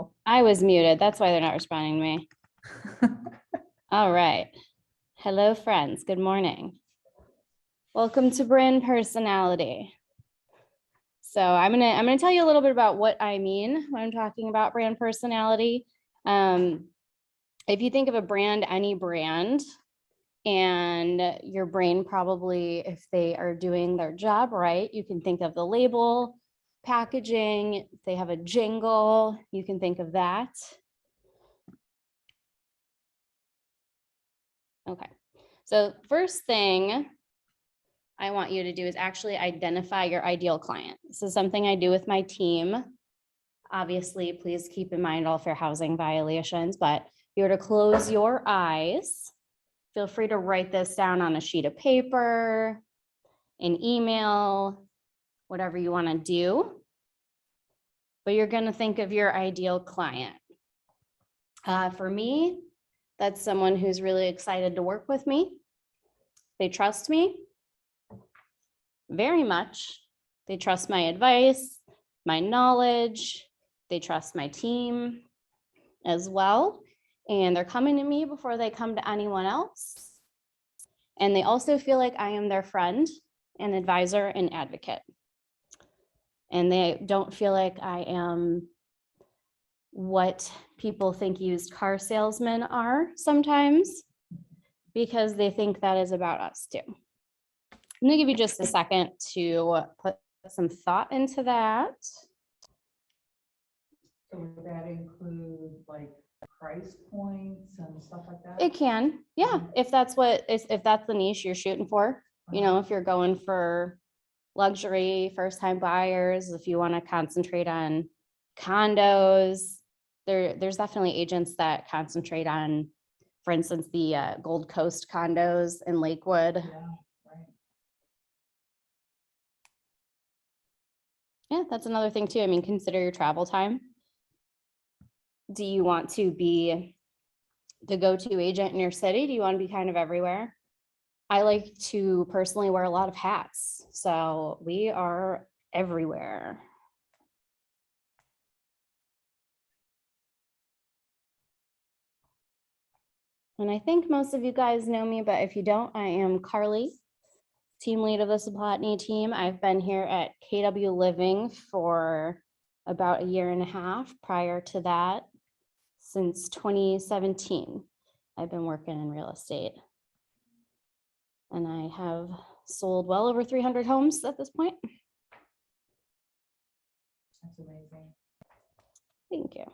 know. I was muted. That's why they're not responding to me. All right. Hello, friends. Good morning. Welcome to Brand Personality. So I'm gonna tell you a little bit about what I mean when I'm talking about brand personality. If you think of a brand, any brand, and your brain probably, if they are doing their job right, you can think of the label, packaging. If they have a jingle, you can think of that. Okay, so first thing I want you to do is actually identify your ideal client. This is something I do with my team. Obviously, please keep in mind all fair housing violations, but if you were to close your eyes, feel free to write this down on a sheet of paper, an email, whatever you want to do. But you're going to think of your ideal client. For me, that's someone who's really excited to work with me. They trust me very much. They trust my advice, my knowledge. They trust my team as well. And they're coming to me before they come to anyone else. And they also feel like I am their friend and advisor and advocate. And they don't feel like I am what people think used car salesmen are sometimes, because they think that is about us too. I'm gonna give you just a second to put some thought into that. So would that include like price points and stuff like that? It can, yeah, if that's the niche you're shooting for. You know, if you're going for luxury, first-time buyers, if you want to concentrate on condos, there's definitely agents that concentrate on, for instance, the Gold Coast condos in Lakewood. Yeah, right. Yeah, that's another thing too. I mean, consider your travel time. Do you want to be the go-to agent in your city? Do you want to be kind of everywhere? I like to personally wear a lot of hats, so we are everywhere. And I think most of you guys know me, but if you don't, I am Carly, team lead of the Sablotny team. I've been here at KW Living for about 1.5 years. Prior to that, since 2017, I've been working in real estate. And I have sold well over 300 homes at this point. That's amazing. Thank you.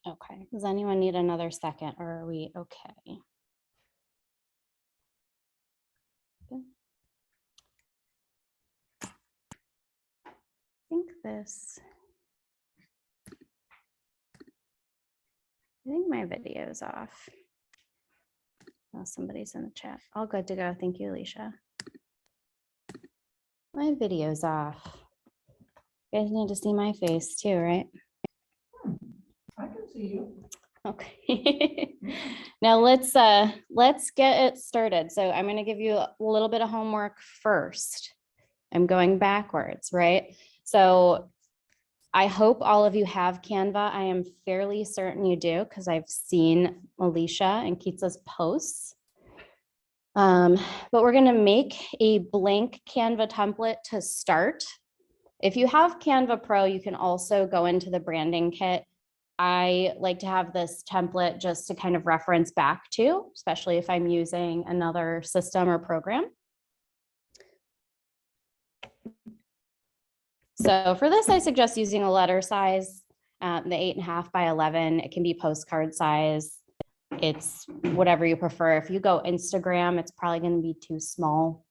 Okay, does anyone need another second or are we okay? Good. I think my video's off. Oh, somebody's in the chat. All good to go. Thank you, Alicia. My video's off. You guys need to see my face too, right? I can see you. Okay. Now let's get it started. So I'm going to give you a little bit of homework first. I'm going backwards, right? So I hope all of you have Canva. I am fairly certain you do because I've seen Alicia and Keitsa's posts. But we're going to make a blank Canva template to start. If you have Canva Pro, you can also go into the branding kit. I like to have this template just to kind of reference back to, especially if I'm using another system or program. So for this, I suggest using a letter size, the 8.5 by 11. It can be postcard size. It's whatever you prefer. If you go Instagram, it's probably going to be too small.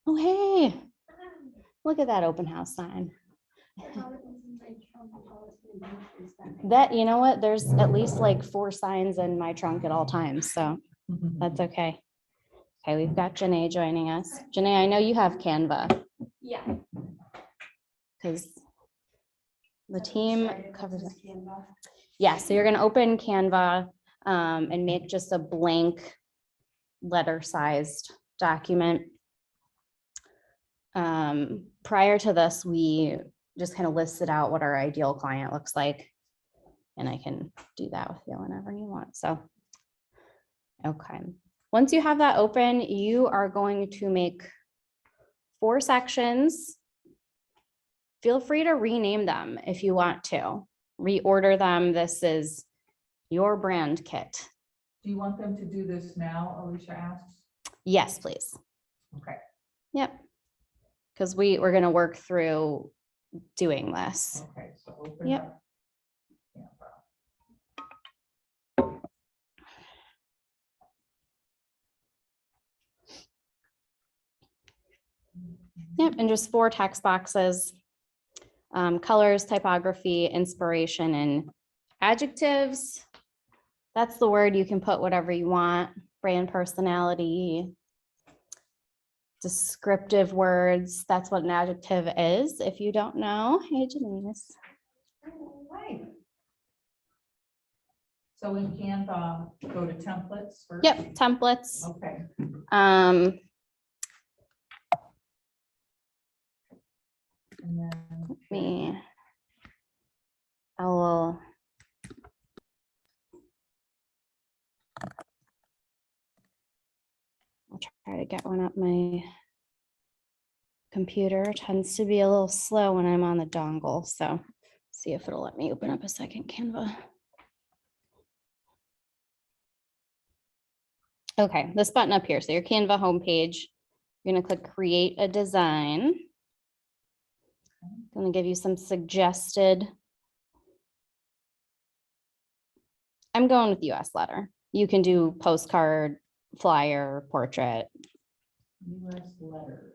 Oh, hey, look at that open house sign. That, you know what, there's at least like 4 signs in my trunk at all times, so that's okay. Okay, we've got Janae joining us. Janae, I know you have Canva. Yeah. Because the team covers it. Yeah, so you're gonna open Canva and make just a blank letter-sized document. Prior to this, we just kind of listed out what our ideal client looks like. And I can do that with you whenever you want. So, okay. Once you have that open, you are going to make 4 sections. Feel free to rename them if you want to. Reorder them. This is your brand kit. Do you want them to do this now, Alicia asks? Yes, please. Okay. Yep. Because we're going to work through doing this. Okay, so open Yep. up. Canva. Yep, and just 4 text boxes. Colors, typography, inspiration, and adjectives. That's the word. You can put whatever you want. Brand personality, descriptive words. That's what an adjective is. If you don't know, hey, Janice. Right. So in Canva, go to templates first? Yep, templates. Okay. Um, And then. I will. I'll try to get one up. My computer tends to be a little slow when I'm on the dongle, so see if it'll let me open up a second Canva. Okay, this button up here. So your Canva homepage, you're gonna click create a design. I'm gonna give you some suggested. I'm going with US letter. You can do postcard, flyer, portrait. US letter.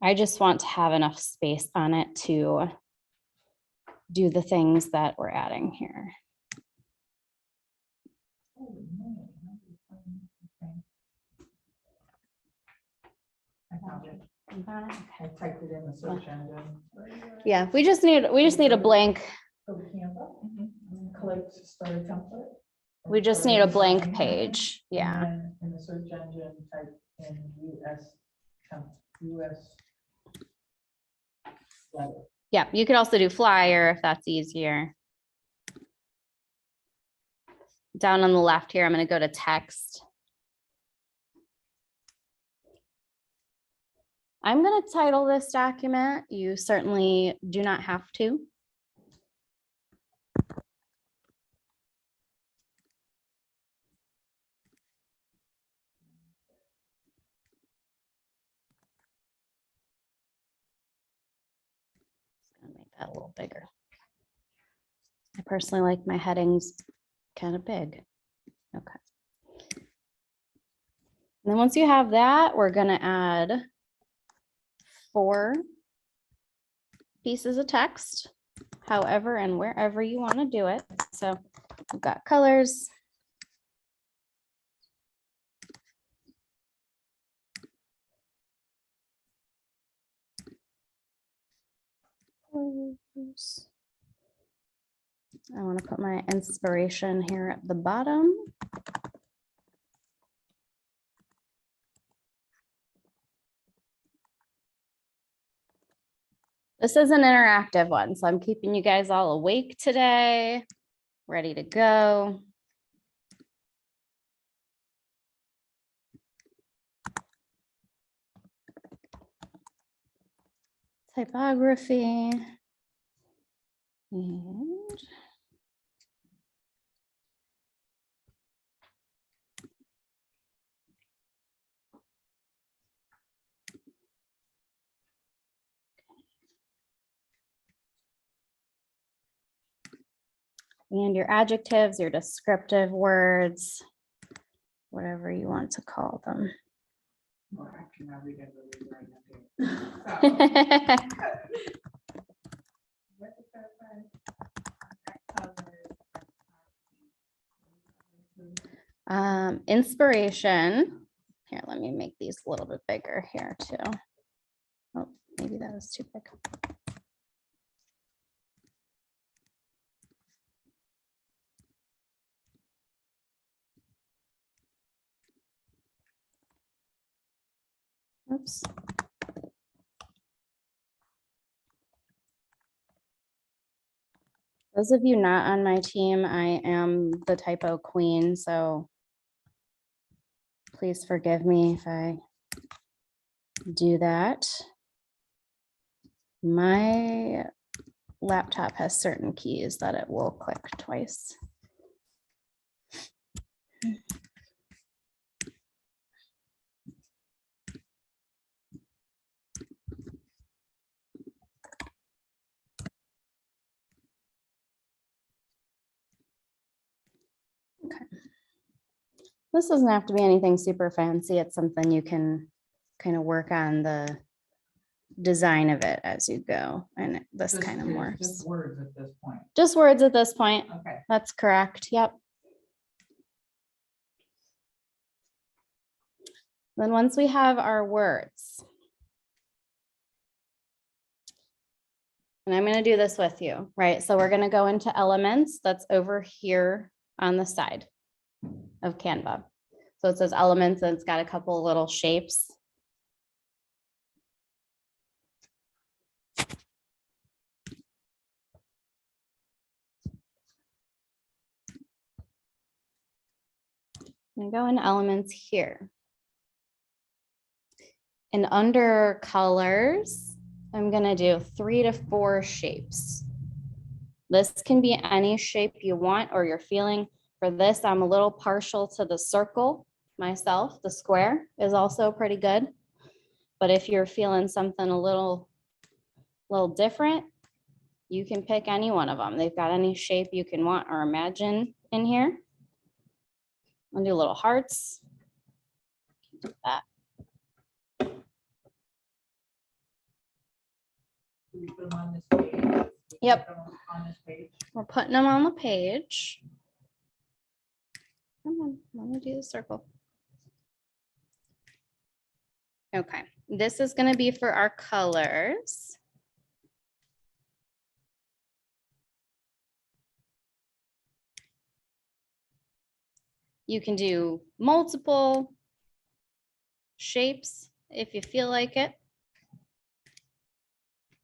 I just want to have enough space on it to do the things that we're adding here. Holy moly, how do you find- okay. I found it. I typed it in the search engine. Yeah, we just need a blank. Go to Canva, click to start a template. We just need a blank page. And Yeah. then in the search engine, type in US letter. Yeah, you could also do flyer if that's easier. Down on the left here, I'm going to go to text. I'm going to title this document. You certainly do not have to. Make that a little bigger. I personally like my headings kind of big. Okay. And then once you have that, we're going to add 4 pieces of text, however and wherever you want to do it. So we've got colors. I want to put my inspiration here at the bottom. This is an interactive one, so I'm keeping you guys all awake today, ready to go. Typography. And And your adjectives, your descriptive words, whatever you want to call them. Well, actually, now we get really right now, too. So, what does that say? Inspiration. Here, let me make these a little bit bigger here too. Oh, maybe that was too big. Oops. Those of you not on my team, I am the typo queen, so please forgive me if I do that. My laptop has certain keys that it will click twice. Okay. This doesn't have to be anything super fancy. It's something you can kind of work on the design of it as you go. And this Just- kind of it's works. Just words at this point. Just words at this point. Okay. That's correct. Yep. Then once we have our words, and I'm going to do this with you, right? So we're going to go into elements that's over here on the side of Canva. So it says elements and it's got a couple little shapes. I'm going to go in elements here. And under colors, I'm going to do 3 to 4 shapes. This can be any shape you want or you're feeling. For this, I'm a little partial to the circle myself. The square is also pretty good. But if you're feeling something a little different, you can pick any one of them. They've got any shape you can want or imagine in here. I'll do little hearts. Do that. Do we put them on this page? Yep. Put them on this page. We're putting them on the page. Come on, let me do the circle. Okay, this is going to be for our colors. You can do multiple shapes if you feel like it.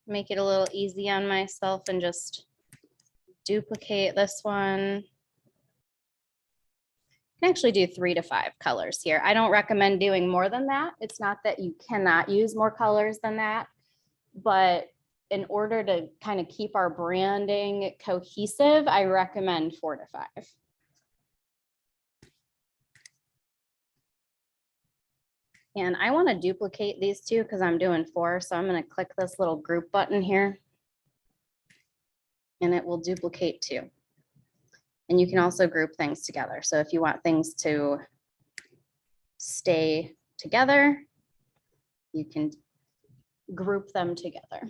Make it a little easy on myself and just duplicate this one. You can actually do 3 to 5 colors here. I don't recommend doing more than that. It's not that you cannot use more colors than that, but in order to kind of keep our branding cohesive, I recommend 4 to 5. And I want to duplicate these two because I'm doing 4. So I'm going to click this little group button here. And it will duplicate 2. And you can also group things together. So if you want things to stay together, you can group them together.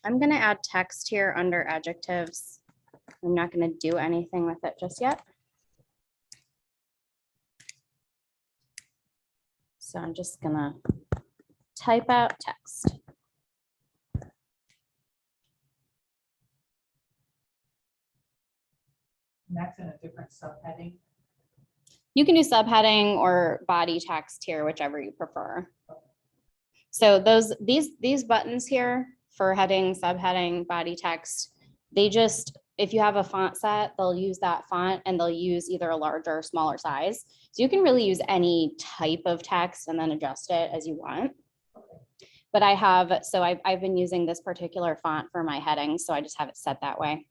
I'm going to add text here under adjectives. I'm not going to do anything with it just yet. So I'm just going to type out text. And that's in a different subheading. You can do subheading or body text here, whichever you prefer. So these buttons here for heading, subheading, body text, they just, if you have a font set, they'll use that font and they'll use either a larger or smaller size. So you can really use any type of text and then adjust it as you want. But I've been using this particular font for my heading, so I just have it set that way.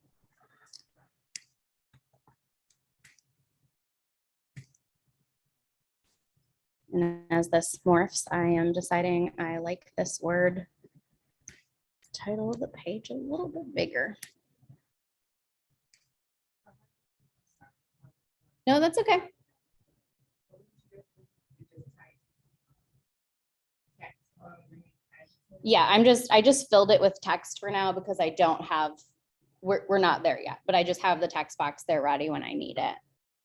And as this morphs, I am deciding I like this word title of the page a little bit bigger. No, that's okay. Yeah, I just filled it with text for now because I don't have, we're not there yet, but I just have the text box there ready when I need it.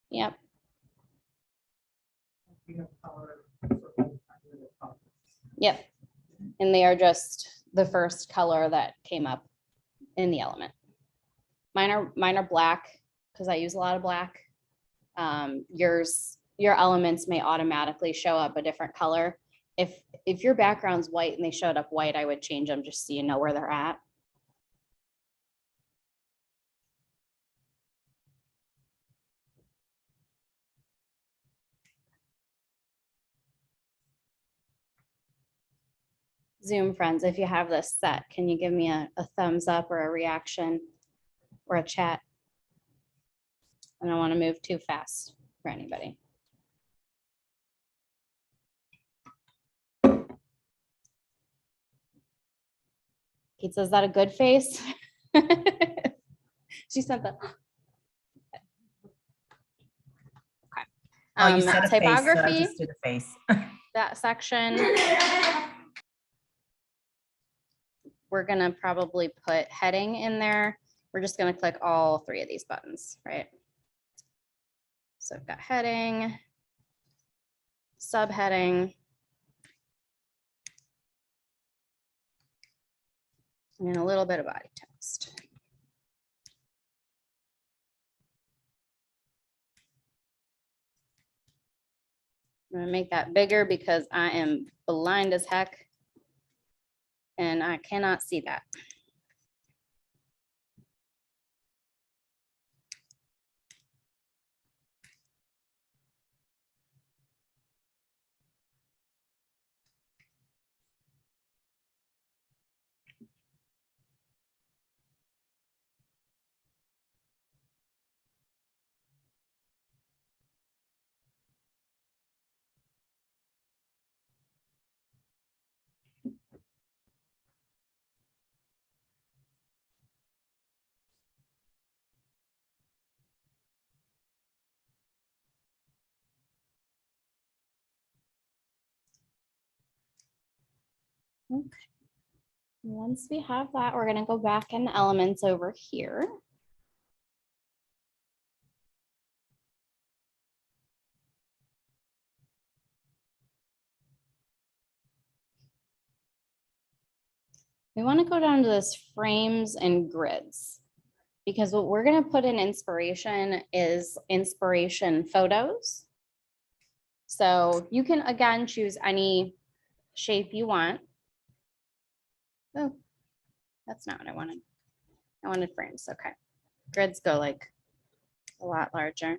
Yep. Yep. And they are just the first color that came up in the element. Mine are black because I use a lot of black. Your elements may automatically show up a different color. If your background's white and they showed up white, I would change them just so you know where they're at. Zoom friends, if you have this set, can you give me a thumbs up or a reaction or a chat? I don't want to move too fast for anybody. Pete says, is that a good face? She sent that. Okay. Oh, you said a face, so I Typography, just did a face. that section. We're gonna probably put heading in there. We're just gonna click all three of these buttons, right? So I've got heading, subheading, and a little bit of body text. I'm gonna make that bigger because I am blind as heck and I cannot see that. Okay. Once we have that, we're gonna go back in the elements over here. We want to go down to this frames and grids because what we're going to put in inspiration is inspiration photos. So you can again choose any shape you want. Oh, that's not what I wanted. I wanted frames. Okay. Grids go like a lot larger.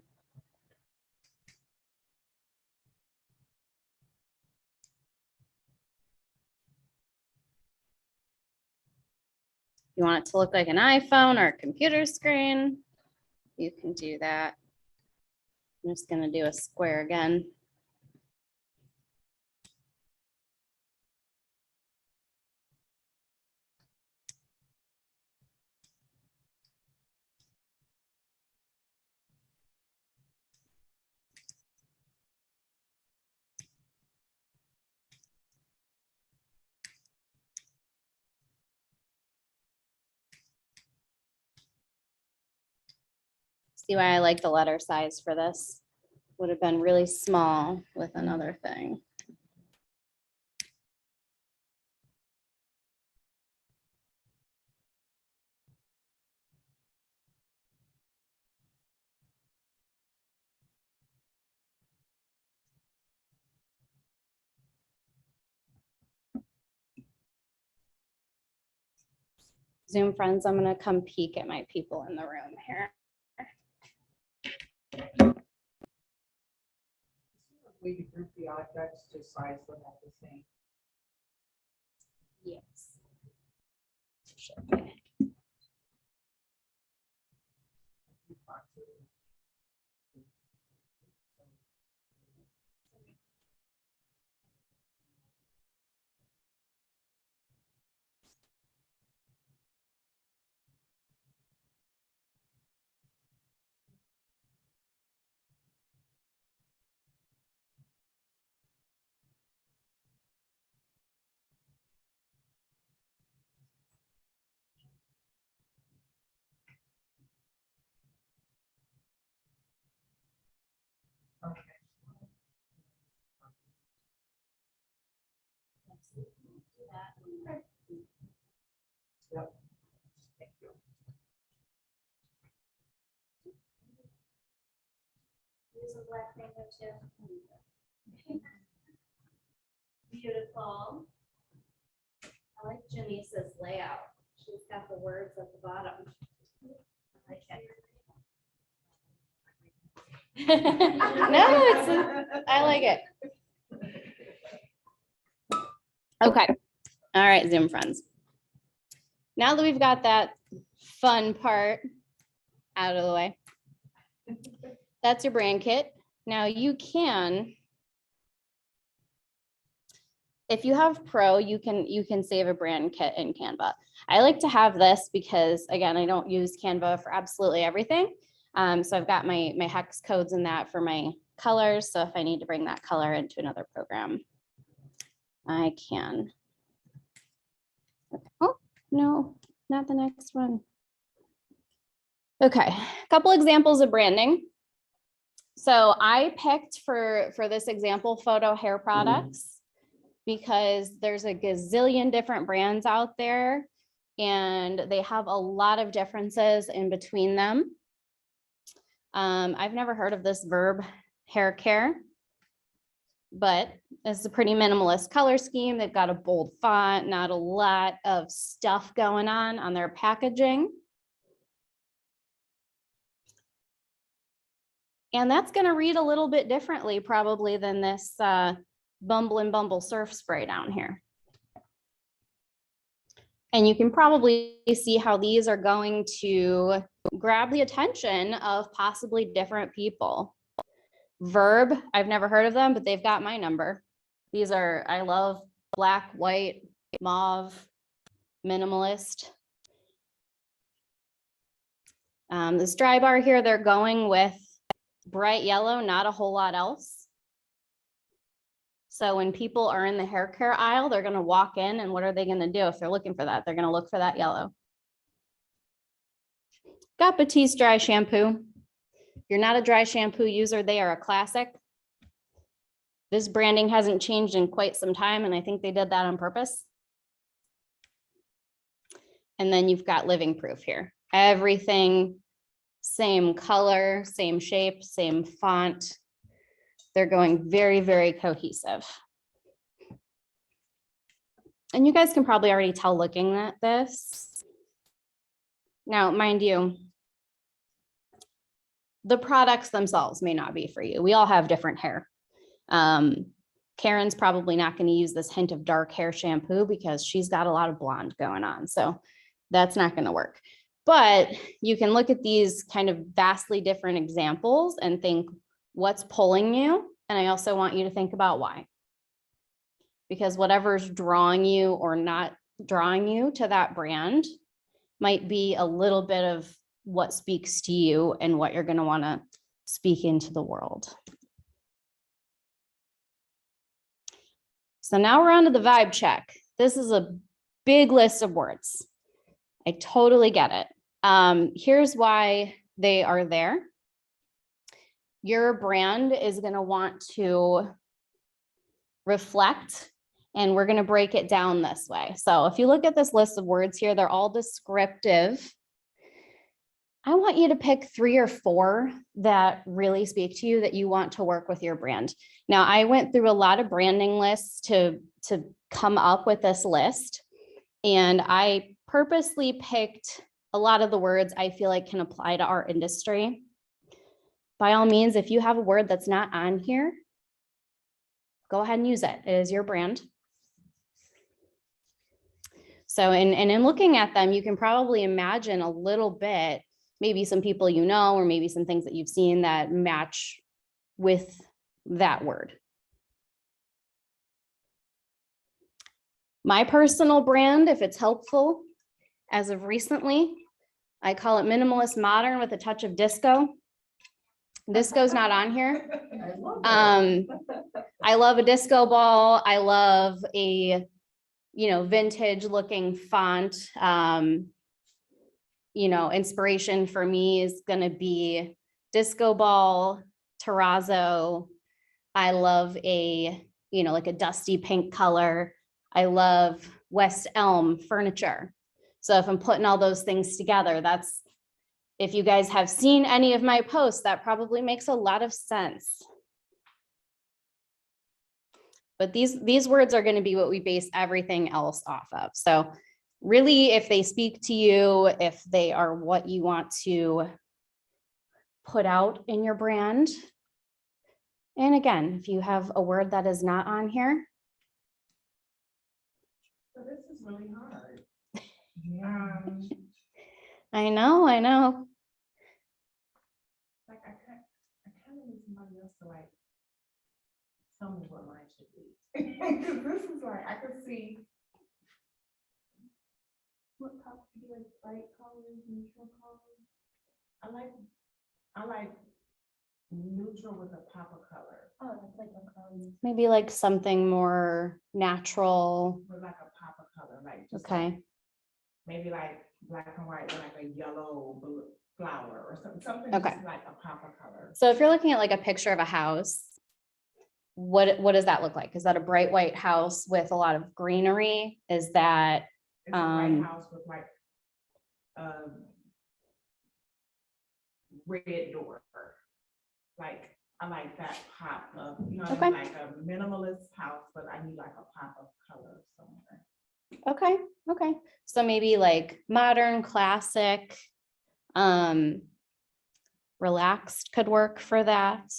You want it to look like an iPhone or a computer screen, you can do that. I'm just going to do a square again. See why I like the letter size for this? Would have been really small with another thing. Zoom friends, I'm gonna come peek at my people in the room here. We could group the objects to size them at the same. Yes. Should be. black mango too. Beautiful. I like Janice's layout. She's got the words at the bottom. I like it. No, I like it. Okay. All right, Zoom friends. Now that we've got that fun part out of the way, that's your brand kit. Now you can, if you have Pro, you can save a brand kit in Canva. I like to have this because, again, I don't use Canva for absolutely everything. So I've got my hex codes in that for my colors. So if I need to bring that color into another program, I can. Oh, no, not the next one. Okay, a couple examples of branding. So I picked for this example photo hair products because there's a gazillion different brands out there and they have a lot of differences in between them. I've never heard of this Verb hair care, but it's a pretty minimalist color scheme. They've got a bold font, not a lot of stuff going on their packaging. And that's going to read a little bit differently probably than this Bumble and Bumble surf spray down here. And you can probably see how these are going to grab the attention of possibly different people. Verb, I've never heard of them, but they've got my number. These are, I love black, white, mauve, minimalist. This dry bar here, they're going with bright yellow, not a whole lot else. So when people are in the hair care aisle, they're going to walk in and what are they going to do if they're looking for that? They're going to look for that yellow. Got Batiste dry shampoo. If you're not a dry shampoo user, they are a classic. This branding hasn't changed in quite some time, and I think they did that on purpose. And then you've got Living Proof here. Everything, same color, same shape, same font. They're going very, very cohesive. And you guys can probably already tell looking at this. Now, mind you, the products themselves may not be for you. We all have different hair. Karen's probably not going to use this hint of dark hair shampoo because she's got a lot of blonde going on. So that's not going to work. But you can look at these kind of vastly different examples and think what's pulling you. And I also want you to think about why. Because whatever's drawing you or not drawing you to that brand might be a little bit of what speaks to you and what you're going to want to speak into the world. So now we're on to the vibe check. This is a big list of words. I totally get it. Here's why they are there. Your brand is going to want to reflect, and we're going to break it down this way. So if you look at this list of words here, they're all descriptive. I want you to pick 3 or 4 that really speak to you that you want to work with your brand. Now, I went through a lot of branding lists to come up with this list, and I purposely picked a lot of the words I feel like can apply to our industry. By all means, if you have a word that's not on here, go ahead and use it. It is your brand. So, and in looking at them, you can probably imagine a little bit, maybe some people you know, or maybe some things that you've seen that match with that word. My personal brand, if it's helpful, as of recently, I call it minimalist modern with a touch of disco. Disco's not on here. I love a disco ball. I love a, vintage looking font. Inspiration for me is going to be disco ball, terrazzo. I love a, like a dusty pink color. I love West Elm furniture. So if I'm putting all those things together, if you guys have seen any of my posts, that probably makes a lot of sense. But these words are going to be what we base everything else off of. So really, if they speak to you, if they are what you want to put out in your brand. And again, if you have a word that is not on here. So this is really hard. I know. Like I kind of need somebody else to like tell me what mine should be. 'Cause this is like, I could see. What color do you like, bright colors, neutral colors? I like neutral with a pop of color. Oh, that's like a color. Maybe like something more natural. With like a pop of color, like just Okay. like, maybe like black and white, with like a yellow flower or something Okay. just like a pop of color. So if you're looking at like a picture of a house, what does that look like? Is that a bright white house with a lot of greenery? Is that It's a white house with like red door. Like I like that pop of, you know, Okay. like a minimalist house, but I need like a pop of color somewhere. okay. So maybe like modern, classic, relaxed could work for that.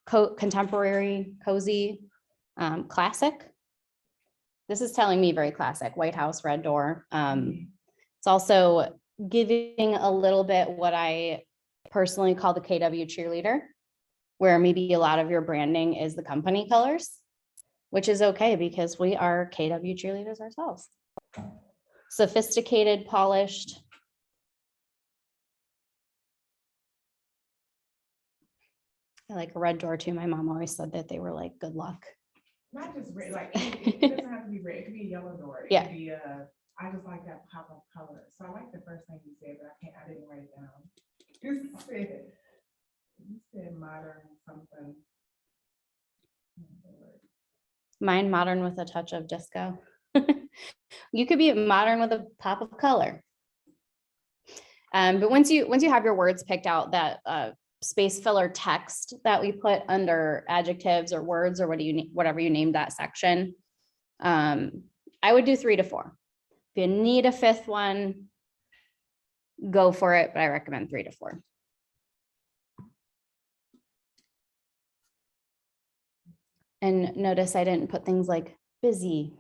Contemporary, cozy, classic. This is telling me very classic, White House, red door. It's also giving a little bit what I personally call the KW cheerleader, where maybe a lot of your branding is the company colors, which is okay because we are KW cheerleaders ourselves. Sophisticated, polished. I like a red door too. My mom always said that they were like good luck. Not just red, like it doesn't have to be red, it could be a yellow door. It Yeah. could be I just like that pop of color. So I like the first thing you said, but I didn't write it down. You said modern something. Mine modern with a touch of disco. You could be modern with a pop of color. But once you have your words picked out, that space filler text that we put under adjectives or words or whatever you named that section, I would do 3 to 4. If you need a 5th one, go for it, but I recommend 3 to 4. And notice I didn't put things like busy.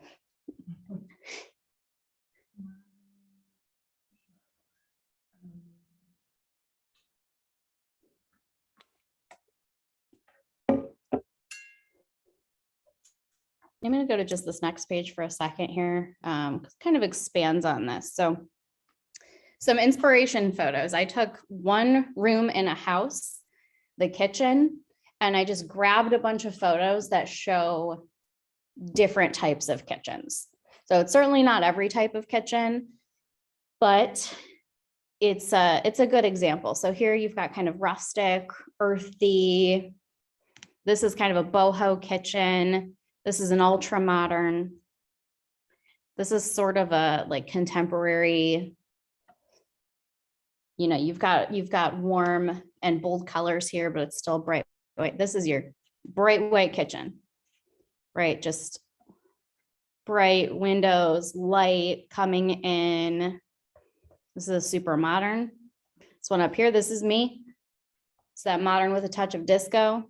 I'm going to go to just this next page for a second here. Kind of expands on this. So some inspiration photos. I took one room in a house, the kitchen, and I just grabbed a bunch of photos that show different types of kitchens. So it's certainly not every type of kitchen, but it's a good example. So here you've got kind of rustic, earthy. This is kind of a boho kitchen. This is an ultra modern. This is sort of a like contemporary. You know, you've got warm and bold colors here, but it's still bright white. This is your bright white kitchen, right? Just bright windows, light coming in. This is a super modern. This one up here, this is me. It's that modern with a touch of disco,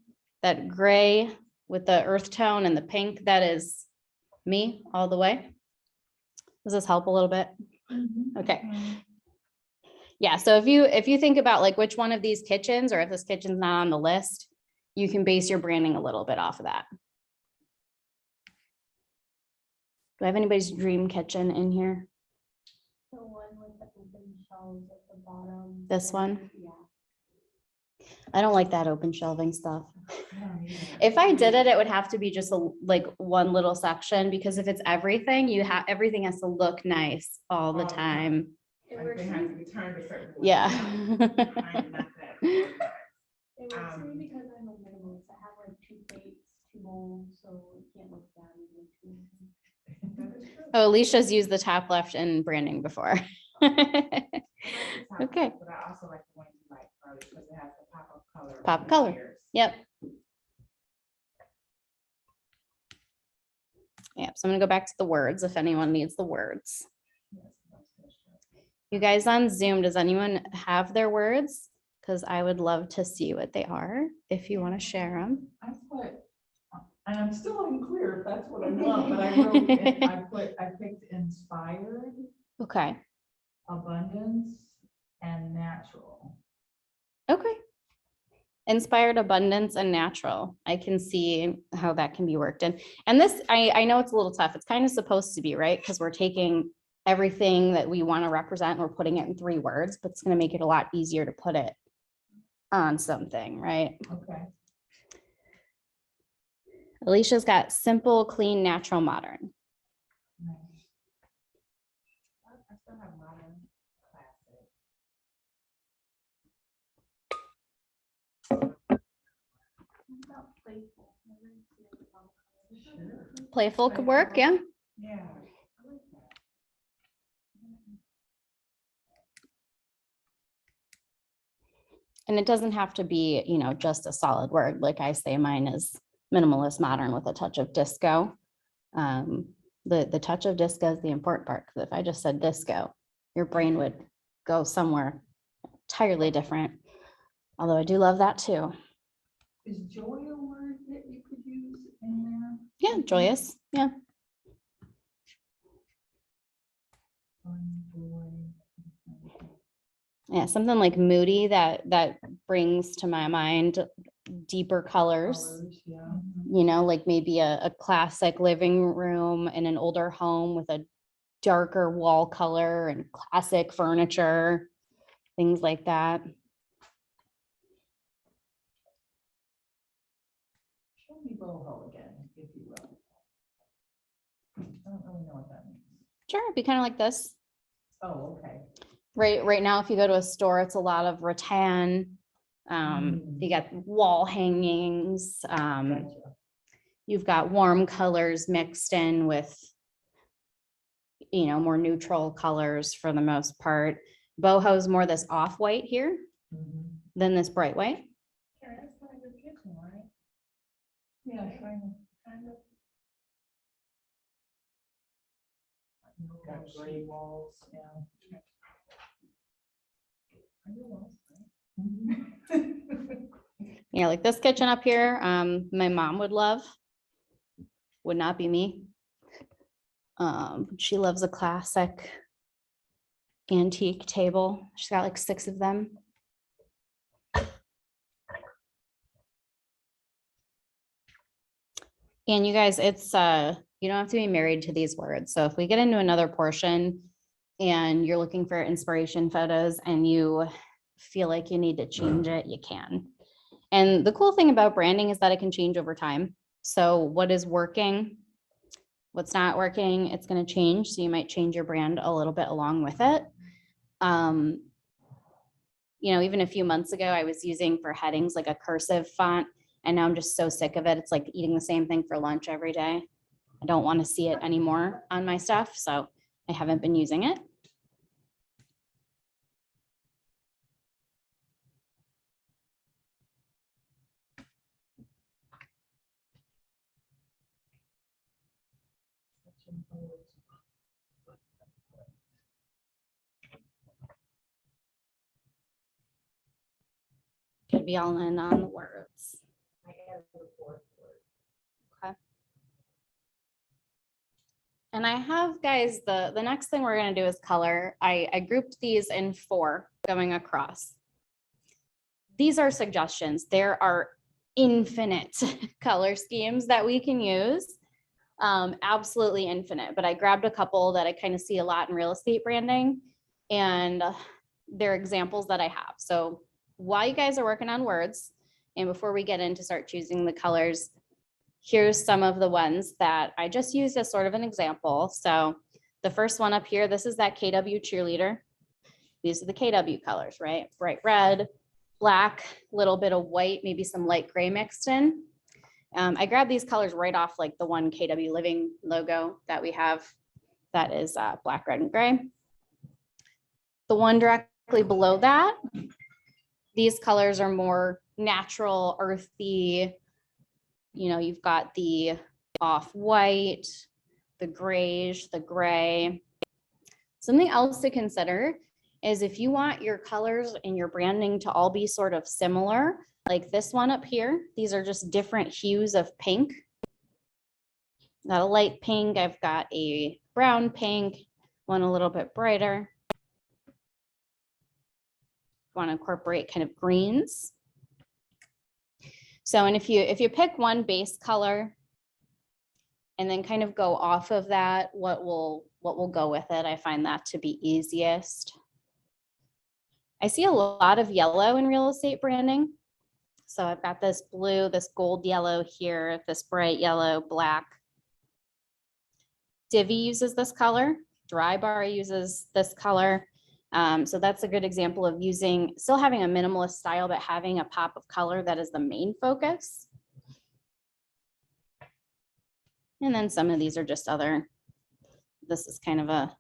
that gray with the earth tone and the pink, that is me all the way. Does this help a little bit? Okay. Yeah, so if you think about like which one of these kitchens, or if this kitchen's not on the list, you can base your branding a little bit off of that. Do I have anybody's dream kitchen in here? The one with the open shelves at the bottom. This one? Yeah. I don't like that open shelving stuff. If I did it, it would have to be just like one little section, because if it's everything, everything has to look nice all the time. It Like works they for have me. to be turned a certain way. Yeah. I'm not that organized. It works for me because I'm a minimalist. I have like 2 plates, 2 bowls, so it can't look bad. That is true. Oh, Alicia's used the top left in branding before. the top Okay. But I also like the one you like, Carly, because it has the pop of color. Pop on the color. layers. Yep. Yep. So I'm gonna go back to the words if anyone needs the words. Yes, that's good. You guys on Zoom, does anyone have their words? Because I would love to see what they are if you want to share them. I put, and I'm still unclear if that's what I want, but I wrote, I picked inspired, Okay. abundance, and natural. Okay. Inspired, abundance, and natural. I can see how that can be worked in. And this, I know it's a little tough. It's kind of supposed to be, right? Because we're taking everything that we want to represent and we're putting it in 3 words, but it's going to make it a lot easier to put it on something, right? Okay. Alicia's got simple, clean, natural, modern. Nice. I still have modern, classic. About playful. Never seen it about color. Sure. Playful could work, yeah. Yeah, I like that. And it doesn't have to be, you know, just a solid word. Like I say, mine is minimalist modern with a touch of disco. The touch of disco is the important part, because if I just said disco, your brain would go somewhere entirely different. Although I do love that too. Is joy a word that you could use in there? Yeah, joyous. Yeah. Fun, joy. Yeah, something like moody that brings to my mind deeper colors. Colors, yeah. You know, like maybe a classic living room in an older home with a darker wall color and classic furniture, things like that. Show me boho again, if you will. I don't really know what that means. Sure, it'd be kind of like this. Oh, okay. Right now, if you go to a store, it's a lot of rattan. You got wall hangings. Gotcha. You've got warm colors mixed in with, you know, more neutral colors for the most part. Boho's more this off-white here Mhm. than this bright white. Karen, that's kind of your kitchen, right? Yeah, kind of. Kind of. Got gray walls, yeah. Are your walls, right? Mhm. Yeah, like this kitchen up here, my mom would love, would not be me. She loves a classic antique table. She's got like 6 of them. And you guys, it's you don't have to be married to these words. So if we get into another portion and you're looking for inspiration photos and you feel like you need to change it, you can. And the cool thing about branding is that it can change over time. So what is working, what's not working, it's going to change. So you might change your brand a little bit along with it. You know, even a few months ago, I was using for headings like a cursive font, and now I'm just so sick of it. It's like eating the same thing for lunch every day. I don't want to see it anymore on my stuff, so I haven't been using it. Could be all in on the words. I added the 4th word. Okay. And I have, guys, the next thing we're going to do is color. I grouped these in 4 going across. These are suggestions. There are infinite color schemes that we can use. Absolutely infinite, but I grabbed a couple that I kind of see a lot in real estate branding, and they're examples that I have. So while you guys are working on words, and before we get into start choosing the colors, here's some of the ones that I just used as sort of an example. So the first one up here, this is that KW cheerleader. These are the KW colors, right? Bright red, black, little bit of white, maybe some light gray mixed in. I grabbed these colors right off like the one KW Living logo that we have that is black, red, and gray. The One Direction below that, these colors are more natural, earthy. You know, you've got the off-white, the grayish, the gray. Something else to consider is if you want your colors and your branding to all be sort of similar, like this one up here, these are just different hues of pink. Got a light pink, I've got a brown pink, one a little bit brighter. Want to incorporate kind of greens. So, and if you pick one base color and then kind of go off of that, what will go with it, I find that to be easiest. I see a lot of yellow in real estate branding. So I've got this blue, this gold yellow here, this bright yellow, black. Divi uses this color, Dry Bar uses this color. So that's a good example of still having a minimalist style, but having a pop of color that is the main focus. And then some of these are just this is kind of a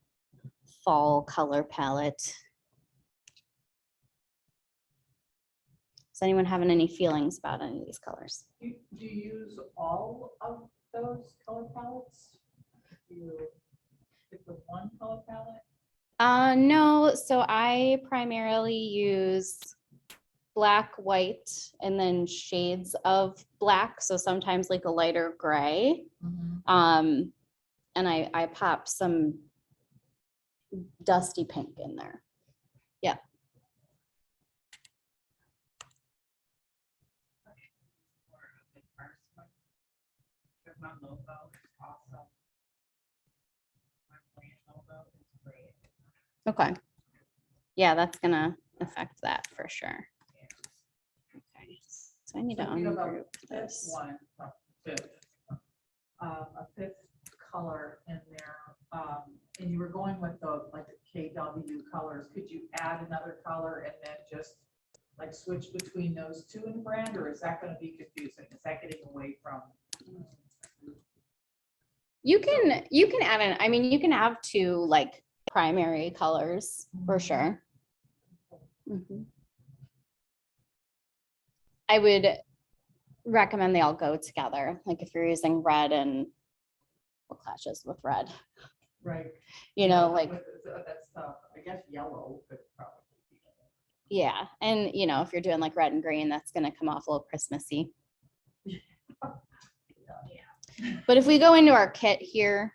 fall color palette. Does anyone having any feelings about any of these colors? Do you use all of those color palettes? Do you stick with one color palette? No, so I primarily use black, white, and then shades of black. So sometimes like a lighter gray. And I pop some dusty pink in there. Yeah. My logo is awesome. My brand logo is great. Okay. Yeah, that's gonna affect that for sure. Okay, so I need to So you have a ungroup fifth this. one, a fifth color in there, and you were going with the KW colors. Could you add another color and then just like switch between those two in brand, or is that going to be confusing? Is that getting away from? You can add in, I mean, you can have two like primary colors for sure. Mhm. I would recommend they all go together. Like if you're using red and what clashes with red, Right. you know, like, That's I guess yellow could probably be. yeah. And you know, if you're doing like red and green, that's going to come off a little Christmassy. But if we go into our kit here,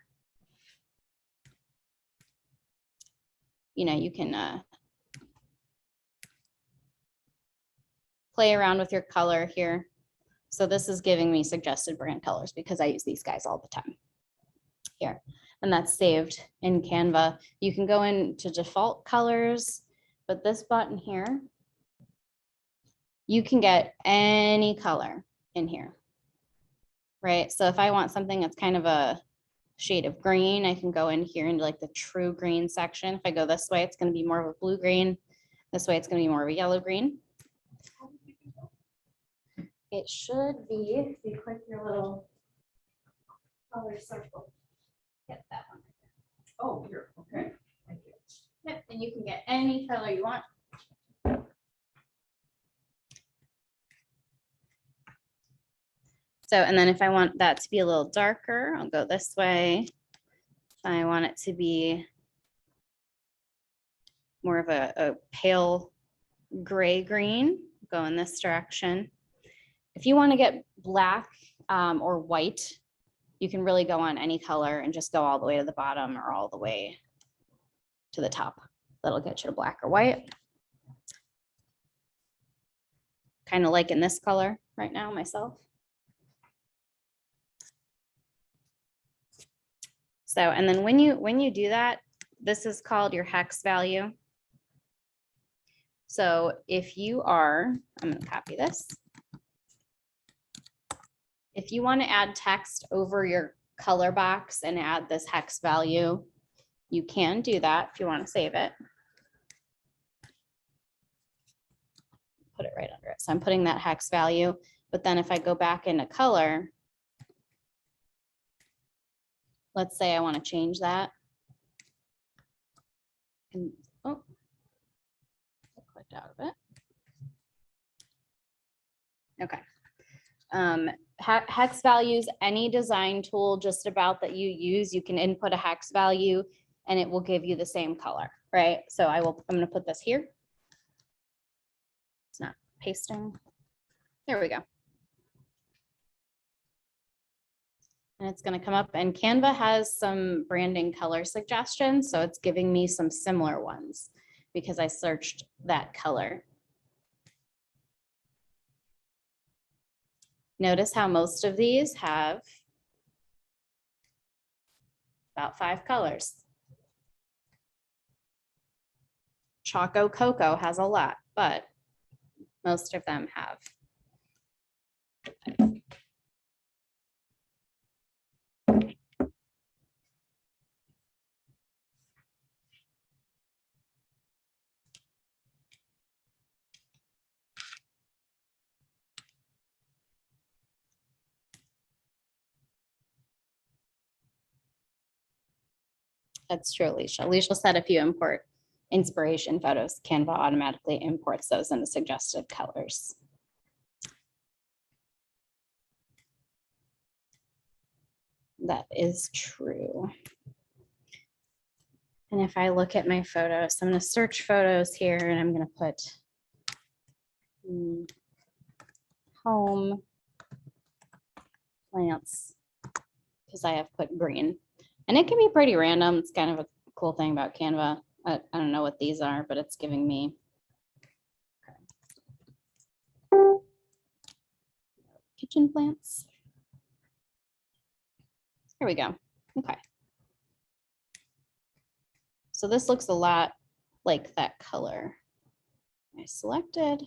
you know, you can play around with your color here. So this is giving me suggested brand colors because I use these guys all the time here. And that's saved in Canva. You can go into default colors, but this button here, you can get any color in here, right? So if I want something that's kind of a shade of green, I can go in here into like the true green section. If I go this way, it's going to be more of a blue green. This way, it's going to be more of a yellow green. It should be, if you click your little color circle, get that one. Oh, here, okay. Thank you. Yep, and you can get any color you want. So, and then if I want that to be a little darker, I'll go this way. If I want it to be more of a pale gray green, go in this direction. If you want to get black or white, you can really go on any color and just go all the way to the bottom or all the way to the top. That'll get you to black or white. Kind of like in this color right now myself. So, and then when you do that, this is called your hex value. So if you are, I'm going to copy this. If you want to add text over your color box and add this hex value, you can do that if you want to save it. Put it right under it. So I'm putting that hex value, but then if I go back into color, let's say I want to change that. And, oh, Hex values, any design tool just about that you use, you can input a hex value and it will give you the same color, right? So I'm gonna put this here. It's not pasting. There we go. And it's gonna come up, and Canva has some branding color suggestions, so it's giving me some similar ones because I searched that color. Notice how most of these have about 5 colors. Choco Cocoa has a lot, but most of them have. That's true, Alicia. Alicia said if you import inspiration photos, Canva automatically imports those into suggested colors. That is true. And if I look at my photos, I'm going to search photos here and I'm going to put home plants because I have put green. And it can be pretty random. It's kind of a cool thing about Canva. I don't know what these are, but it's giving me. Kitchen plants. Here we go. Okay. So this looks a lot like that color. I selected.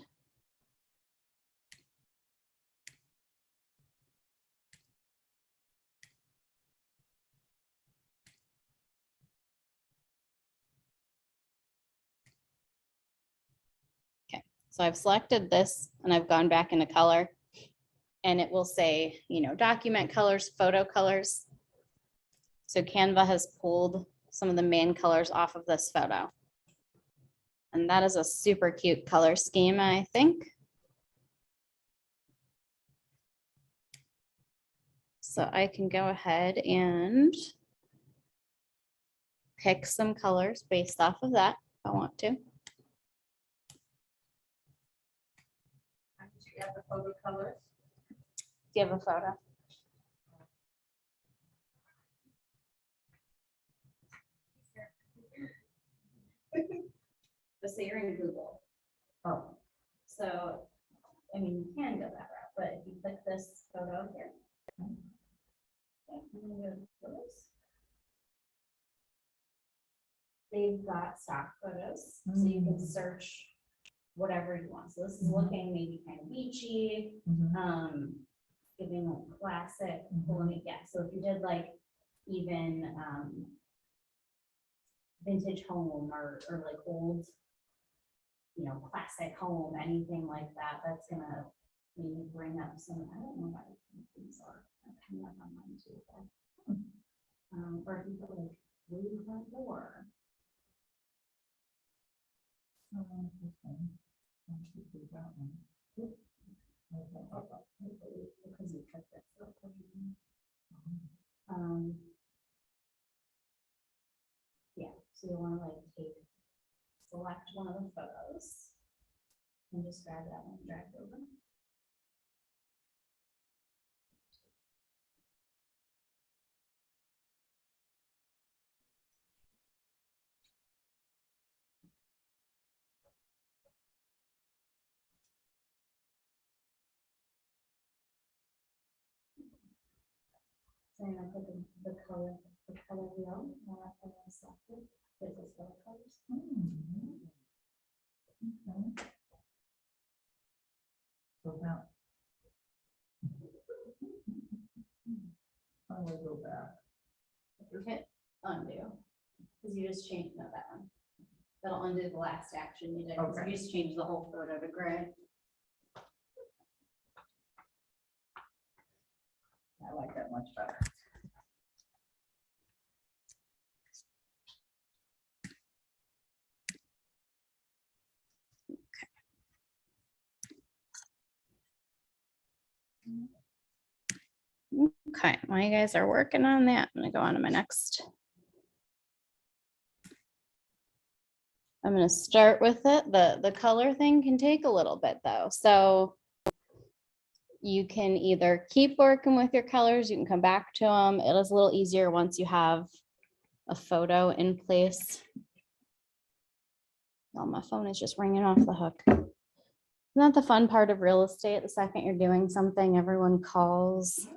So I've selected this and I've gone back into color and it will say, you know, document colors, photo colors. So Canva has pulled some of the main colors off of this photo. And that is a super cute color scheme, I think. So I can go ahead and pick some colors based off of that if I want to. You have the photo colors. Do you have a photo? Just say you're in Google. Oh, So, I mean, you can go that route, but if you click this photo here. Okay, and then go to photos. They've got stock photos, so you can search whatever you want. So this is looking maybe kind of beachy, giving a classic, pulling it, yeah. So if you did like even vintage home or like old, you know, classic home, anything like that, that's gonna maybe bring up some, I don't know what things are coming up on mine too. But, or if you put like blue front door. Because you took this. Yeah, so you want to like select one of the photos and just grab that one, drag it over. So I'm gonna put the color wheel, that I selected, there's those color colors. okay. So now. I will go back. Hit undo, because you just changed, no, that one. That'll undo the last action you did, because Okay. you just changed the whole photo to gray. I like that much better. Okay, while you guys are working on that, I'm gonna go on to my next. I'm gonna start with it. The color thing can take a little bit though. So you can either keep working with your colors, you can come back to them. It is a little easier once you have a photo in place. Well, my phone is just ringing off the hook. Isn't that the fun part of real estate? The second you're doing something, everyone calls.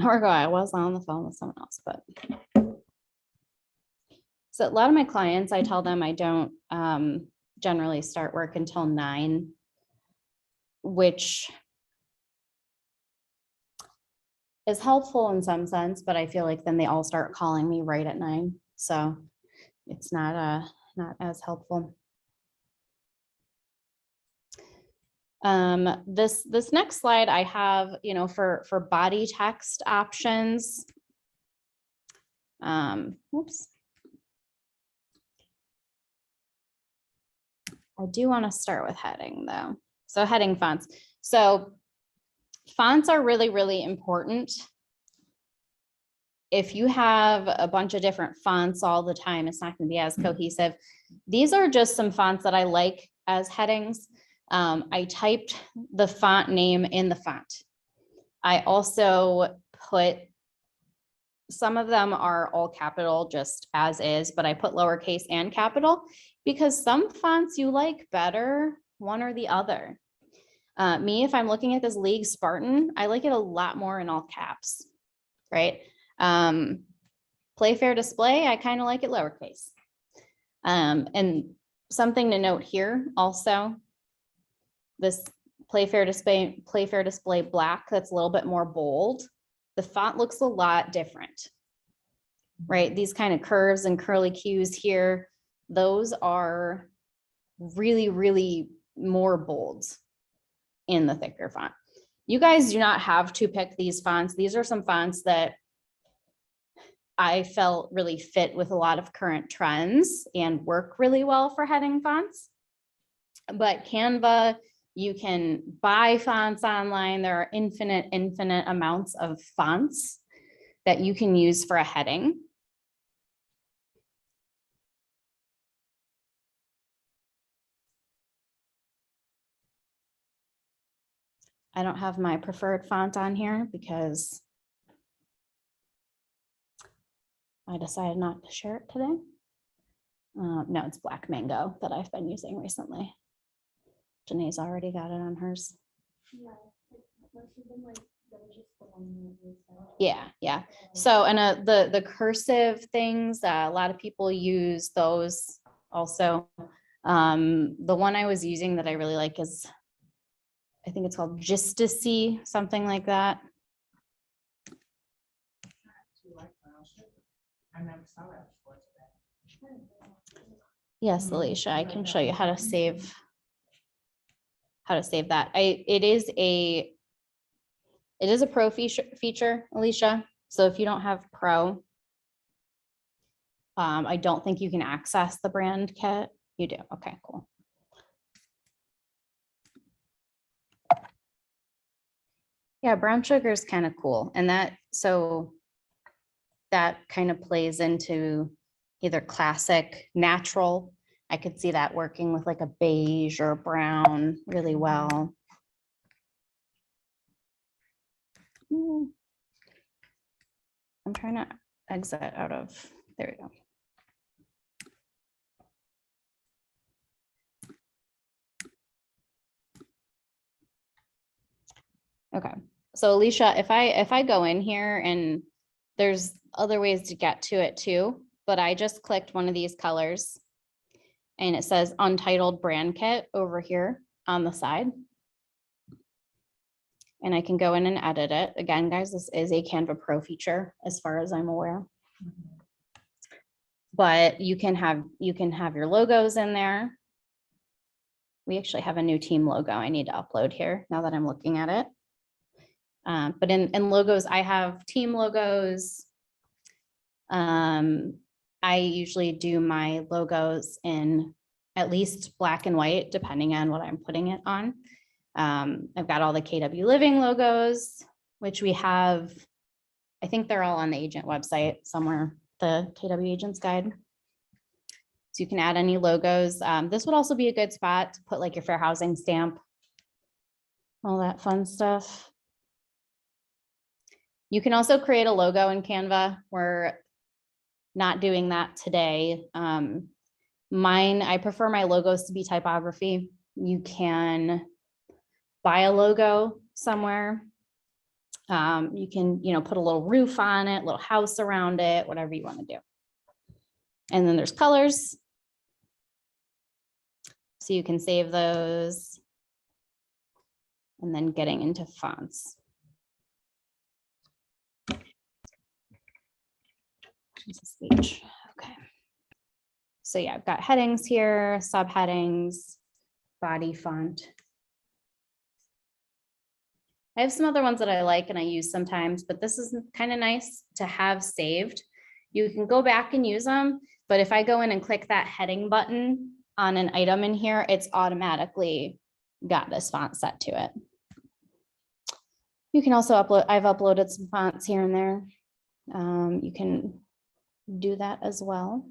Or I was on the phone with someone else, but. So a lot of my clients, I tell them I don't generally start work until 9, which is helpful in some sense, but I feel like then they all start calling me right at 9. So it's not as helpful. This next slide I have, for body text options. Whoops. I do want to start with heading though. So heading fonts. So fonts are really, really important. If you have a bunch of different fonts all the time, it's not going to be as cohesive. These are just some fonts that I like as headings. I typed the font name in the font. I also put, some of them are all capital just as is, but I put lowercase and capital because some fonts you like better, one or the other. Me, if I'm looking at this League Spartan, I like it a lot more in all caps, right? Play Fair Display, I kind of like it lowercase. And something to note here also, this Play Fair Display Black, that's a little bit more bold. The font looks a lot different, right? These kind of curves and curly cues here, those are really, really more bold in the thicker font. You guys do not have to pick these fonts. These are some fonts that I felt really fit with a lot of current trends and work really well for heading fonts. But Canva, you can buy fonts online. There are infinite amounts of fonts that you can use for a heading. I don't have my preferred font on here because I decided not to share it today. No, it's Black Mango that I've been using recently. Janae's already got it on hers. Yeah. So, and the cursive things, a lot of people use those also. The one I was using that I really like is, I think it's called Justicy, something like that. Yes, Alicia, I can show you how to save that. It is a pro feature, Alicia. So if you don't have pro, I don't think you can access the brand kit. You do. Okay, cool. Yeah, brown sugar is kind of cool. And that kind of plays into either classic, natural. I could see that working with like a beige or brown really well. I'm trying to exit out of, there we go. Okay, so Alicia, if I go in here, and there's other ways to get to it too, but I just clicked one of these colors and it says Untitled Brand Kit over here on the side. And I can go in and edit it. Again, guys, this is a Canva Pro feature as far as I'm aware. But you can have your logos in there. We actually have a new team logo I need to upload here now that I'm looking at it. But in logos, I have team logos. I usually do my logos in at least black and white, depending on what I'm putting it on. I've got all the KW Living logos, which we have, I think they're all on the agent website somewhere, the KW Agents Guide. So you can add any logos. This would also be a good spot to put like your fair housing stamp, all that fun stuff. You can also create a logo in Canva. We're not doing that today. I prefer my logos to be typography. You can buy a logo somewhere. You can, put a little roof on it, little house around it, whatever you want to do. And then there's colors. So you can save those. And then getting into fonts. Speech. Okay. So yeah, I've got headings here, subheadings, body font. I have some other ones that I like and I use sometimes, but this is kind of nice to have saved. You can go back and use them, but if I go in and click that heading button on an item in here, it's automatically got this font set to it. You can also upload, I've uploaded some fonts here and there. You can do that as well.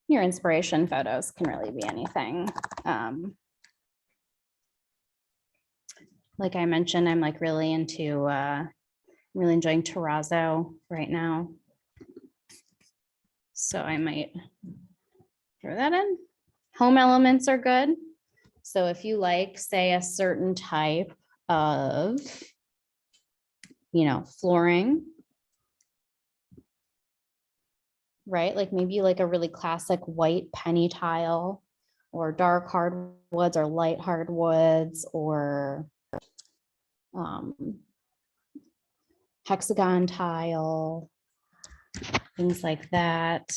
Your inspiration photos can really be anything. Like I mentioned, I'm like really into, really enjoying terrazzo right now. So I might throw that in. Home elements are good. So if you like, say, a certain type of, flooring, right? Like maybe you like a really classic white penny tile or dark hardwoods or light hardwoods or hexagon tile, things like that.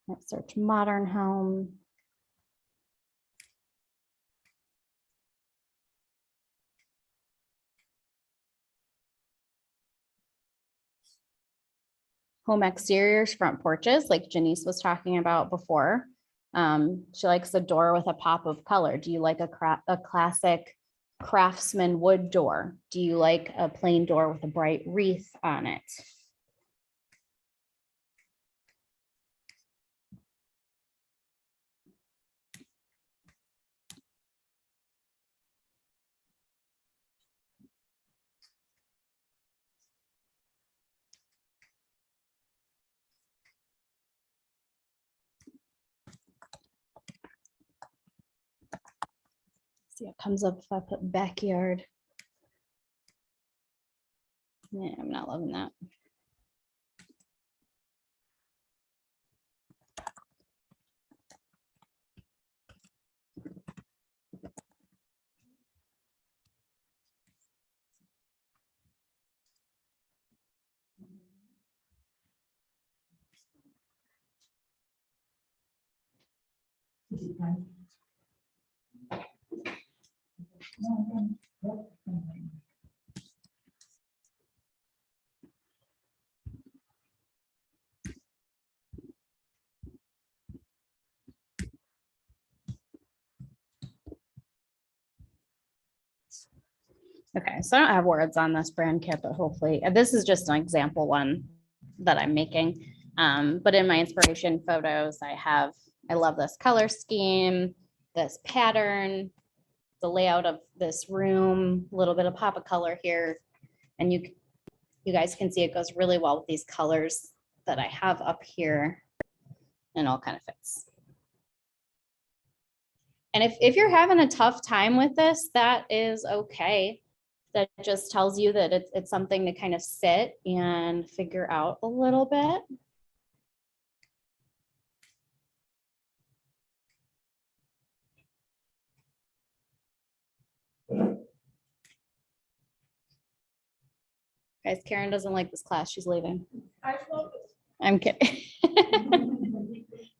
Let's search modern home. Home exteriors, front porches, like Janice was talking about before. She likes a door with a pop of color. Do you like a classic craftsman wood door? Do you like a plain door with a bright wreath on it? See, it comes up if I put backyard. Yeah, I'm not loving that. Okay, so I don't have words on this brand kit, but hopefully this is just an example one that I'm making. But in my inspiration photos, I love this color scheme, this pattern, the layout of this room, a little bit of pop of color here. And you guys can see it goes really well with these colors that I have up here and all kind of fits. And if you're having a tough time with this, that is okay. That just tells you that it's something to kind of sit and figure out a little bit. Guys, Karen doesn't like this class. She's leaving. I love this. I'm kidding.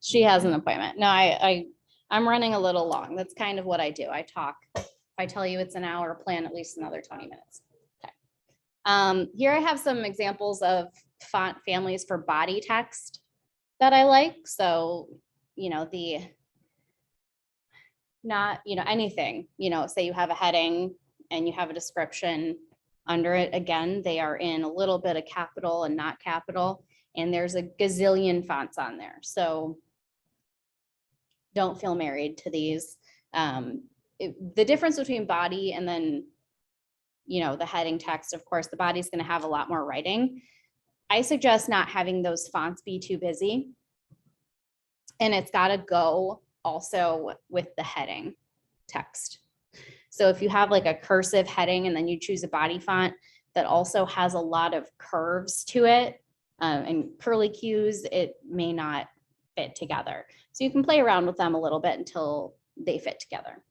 She has an appointment. No, I'm running a little long. That's kind of what I do. I talk. If I tell you it's an hour, plan at least another 20 minutes. Okay. Here I have some examples of font families for body text that I like. So, anything, say you have a heading and you have a description under it. Again, they are in a little bit of capital and not capital, and there's a gazillion fonts on there. So don't feel married to these. The difference between body and then, the heading text, of course, the body's going to have a lot more writing. I suggest not having those fonts be too busy. And it's got to go also with the heading text. So if you have like a cursive heading and then you choose a body font that also has a lot of curves to it and curly cues, it may not fit together. So you can play around with them a little bit until they fit together.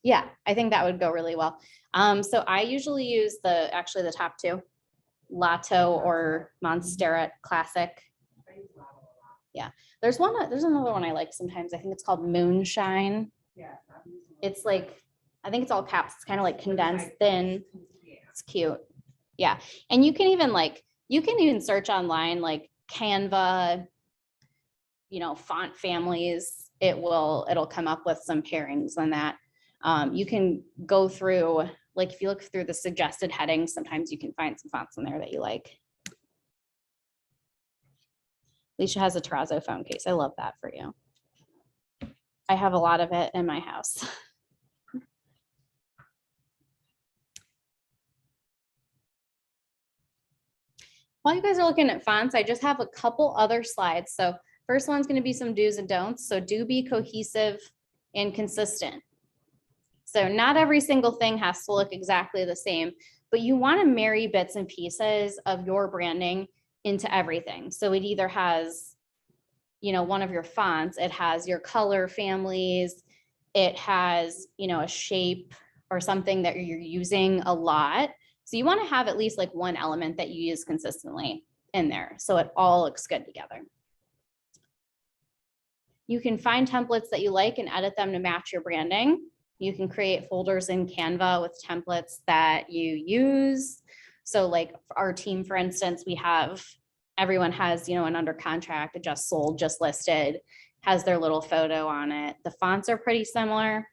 Yeah, I think that would go really well. So I usually use actually the top two, Lato or Monstera Classic. Yeah, there's another one I like sometimes. I think it's called Moonshine. Yeah. It's like, I think it's all caps. It's kind of like condensed thin. It's cute. Yeah. And you can even search online, like Canva, font families. It'll come up with some pairings on that. You can go through, like if you look through the suggested headings, sometimes you can find some fonts in there that you like. Alicia has a terrazzo phone case. I love that for you. I have a lot of it in my house. While you guys are looking at fonts, I just have a couple other slides. So first one's going to be some do's and don'ts. So do be cohesive and consistent. So not every single thing has to look exactly the same, but you want to marry bits and pieces of your branding into everything. So it either has, one of your fonts, it has your color families, it has, a shape or something that you're using a lot. So you want to have at least like one element that you use consistently in there, so it all looks good together. You can find templates that you like and edit them to match your branding. You can create folders in Canva with templates that you use. So like our team, for instance, everyone has, an under contract, a just sold, just listed, has their little photo on it. The fonts are pretty similar.